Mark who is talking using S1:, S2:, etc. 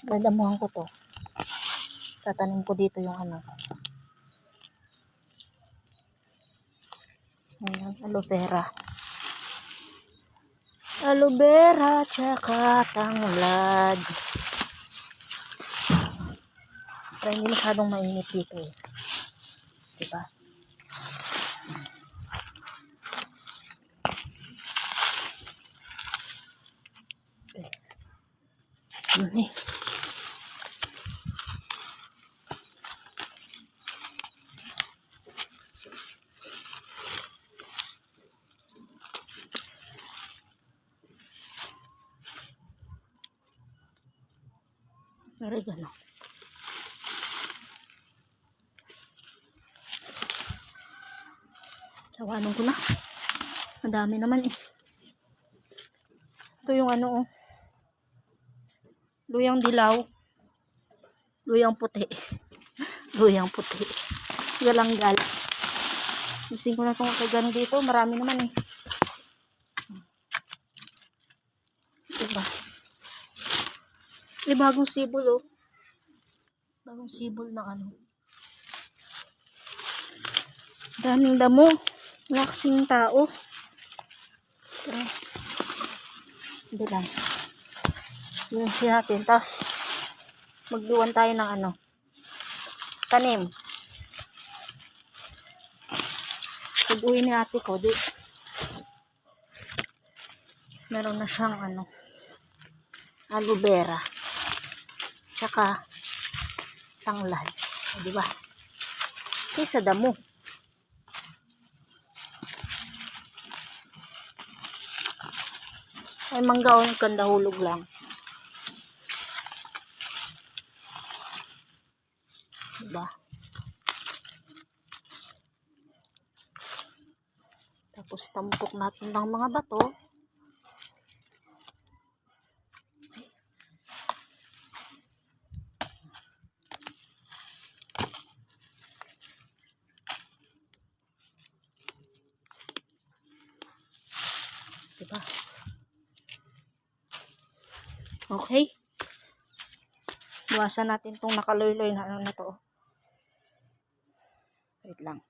S1: Dadamuhan ko to. Tatanim ko dito yung ano. Ayan, aloe vera. Aloe vera, tsaka tanglad. Para hindi masyadong mainit dito eh. Diba? Okay. Yun eh. Oregano. Tawanan ko na. Madami naman eh. Ito yung ano oh. Luyang dilaw. Luyang puti. Luyang puti. Galanggal. Ising ko na itong oregano dito. Marami naman eh. Diba? Eh, bagong sibol oh. Bagong sibol na ano. Daming damo. Wala kasing tao. Pero, hindi lang. Yun siya natin. Tapos, magluwan tayo ng ano. Tanim. Pag-uwi ni ate ko, di. Meron na siyang ano. Aloe vera. Tsaka, tanglad. O, diba? Kaysa damo. Ay, mangga o yung kandahulog lang. Diba? Tapos, tampok natin ng mga bato. Diba? Okay. Buwasan natin tong nakaloy-loy na ano na to. Wait lang.